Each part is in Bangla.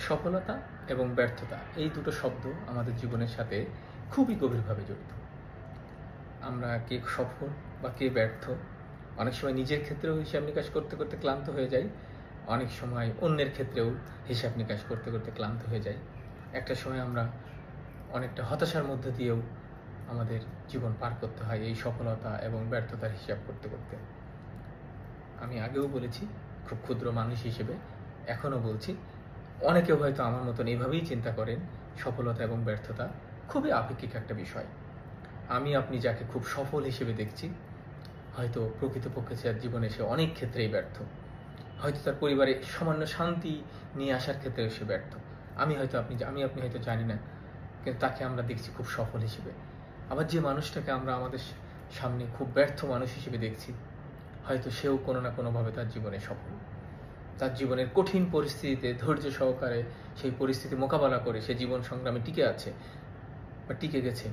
সফলতা এবং ব্যর্থতা এই দুটো শব্দ আমাদের জীবনের সাথে খুবই গভীরভাবে জড়িত। আমরা কে সফল বা কে ব্যর্থ অনেক সময় নিজের ক্ষেত্রেও হিসাব নিকাশ করতে করতে ক্লান্ত হয়ে যাই, অনেক সময় অন্যের ক্ষেত্রেও হিসাব নিকাশ করতে করতে ক্লান্ত হয়ে যাই। একটা সময় আমরা অনেকটা হতাশার মধ্যে দিয়েও আমাদের জীবন পার করতে হয় এই সফলতা এবং ব্যর্থতার হিসাব করতে করতে। আমি আগেও বলেছি, খুব ক্ষুদ্র মানুষ হিসেবে এখনও বলছি, অনেকেও হয়তো আমার মতন এইভাবেই চিন্তা করেন সফলতা এবং ব্যর্থতা খুবই আপেক্ষিক একটা বিষয়। আমি আপনি যাকে খুব সফল হিসেবে দেখছি, হয়তো প্রকৃতপক্ষে তার জীবনে সে অনেক ক্ষেত্রেই ব্যর্থ। হয়তো তার পরিবারে সামান্য শান্তি নিয়ে আসার ক্ষেত্রেও সে ব্যর্থ। আমি আপনি হয়তো জানি না, কিন্তু তাকে আমরা দেখছি খুব সফল হিসেবে। আবার যে মানুষটাকে আমরা আমাদের সামনে খুব ব্যর্থ মানুষ হিসেবে দেখছি, হয়তো সেও কোনো না কোনোভাবে তার জীবনে সফল। তার জীবনের কঠিন পরিস্থিতিতে ধৈর্য সহকারে সেই পরিস্থিতি মোকাবেলা করে সে জীবন সংগ্রামে টিকে আছে বা টিকে গেছে।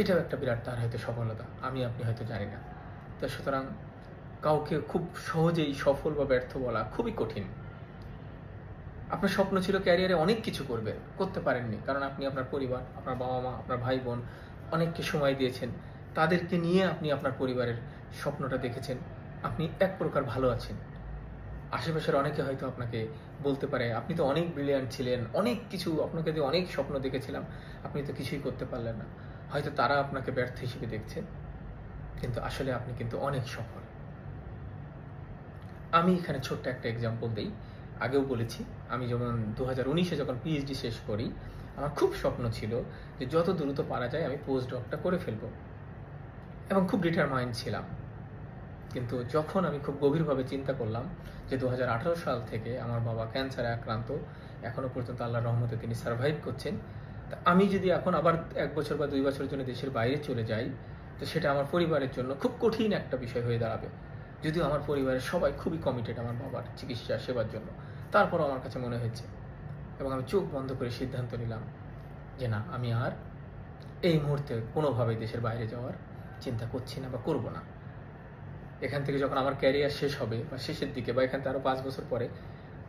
এটাও একটা বিরাট তার হয়তো সফলতা, আমি আপনি হয়তো জানি না। তো সুতরাং কাউকে খুব সহজেই সফল বা ব্যর্থ বলা খুবই কঠিন। আপনার স্বপ্ন ছিল ক্যারিয়ারে অনেক কিছু করবেন, করতে পারেননি, কারণ আপনি আপনার পরিবার, আপনার বাবা মা, আপনার ভাই বোন অনেককে সময় দিয়েছেন, তাদেরকে নিয়ে আপনি আপনার পরিবারের স্বপ্নটা দেখেছেন। আপনি এক প্রকার ভালো আছেন। আশেপাশের অনেকে হয়তো আপনাকে বলতে পারে, আপনি তো অনেক ব্রিলিয়ান্ট ছিলেন, অনেক কিছু আপনাকে দিয়ে অনেক স্বপ্ন দেখেছিলাম, আপনি তো কিছুই করতে পারলেন না। হয়তো তারা আপনাকে ব্যর্থ হিসেবে দেখছে, কিন্তু আসলে আপনি কিন্তু অনেক সফল। আমি এখানে ছোট্ট একটা এক্সাম্পল দিই। আগেও বলেছি, আমি যেমন 2019-এ যখন পিএইচডি শেষ করি, আমার খুব স্বপ্ন ছিল যে যত দ্রুত পারা যায় আমি পোস্ট ডকটা করে ফেলবো, এবং খুব ডিটারমাইন্ড ছিলাম। কিন্তু যখন আমি খুব গভীরভাবে চিন্তা করলাম যে 2018 সাল থেকে আমার বাবা ক্যান্সারে আক্রান্ত, এখনো পর্যন্ত আল্লাহর রহমতে তিনি সার্ভাইভ করছেন, তা আমি যদি এখন আবার 1 বছর বা 2 বছরের জন্য দেশের বাইরে চলে যাই, তো সেটা আমার পরিবারের জন্য খুব কঠিন একটা বিষয় হয়ে দাঁড়াবে। যদিও আমার পরিবারের সবাই খুবই কমিটেড আমার বাবার চিকিৎসা সেবার জন্য, তারপরও আমার কাছে মনে হয়েছে, এবং আমি চোখ বন্ধ করে সিদ্ধান্ত নিলাম যে না, আমি আর এই মুহূর্তে কোনোভাবেই দেশের বাইরে যাওয়ার চিন্তা করছি না বা করব না। এখান থেকে যখন আমার ক্যারিয়ার শেষ হবে বা শেষের দিকে বা এখান থেকে আরও 5 বছর পরে,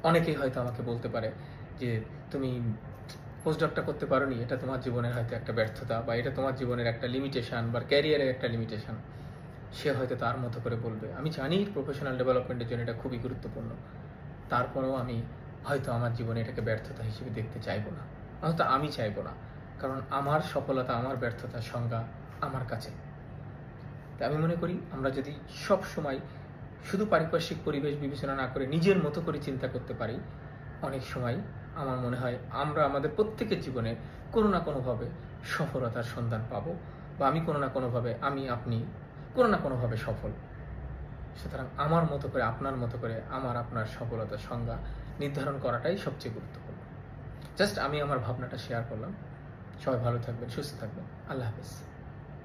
অনেকেই হয়তো আমাকে বলতে পারে যে তুমি পোস্টডকটা করতে পারোনি, এটা তোমার জীবনের হয়তো একটা ব্যর্থতা, বা এটা তোমার জীবনের একটা লিমিটেশন বা ক্যারিয়ারের একটা লিমিটেশন। সে হয়তো তার মতো করে বলবে। আমি জানি প্রফেশনাল ডেভেলপমেন্টের জন্য এটা খুবই গুরুত্বপূর্ণ, তারপরেও আমি হয়তো আমার জীবনে এটাকে ব্যর্থতা হিসেবে দেখতে চাইবো না, হয়তো আমি চাইবো না, কারণ আমার সফলতা, আমার ব্যর্থতার সংজ্ঞা আমার কাছে। তাই আমি মনে করি আমরা যদি সব সময় শুধু পারিপার্শ্বিক পরিবেশ বিবেচনা না করে নিজের মতো করে চিন্তা করতে পারি, অনেক সময় আমার মনে হয় আমরা আমাদের প্রত্যেকের জীবনে কোনো না কোনোভাবে সফলতার সন্ধান পাবো, বা আমি কোনো না কোনোভাবে, আপনি কোনো না কোনোভাবে সফল। সুতরাং আমার মতো করে, আপনার মতো করে আমার আপনার সফলতার সংজ্ঞা নির্ধারণ করাটাই সবচেয়ে গুরুত্বপূর্ণ। জাস্ট আমি আমার ভাবনাটা শেয়ার করলাম। সবাই ভালো থাকবেন, সুস্থ থাকবেন। আল্লাহ হাফেজ।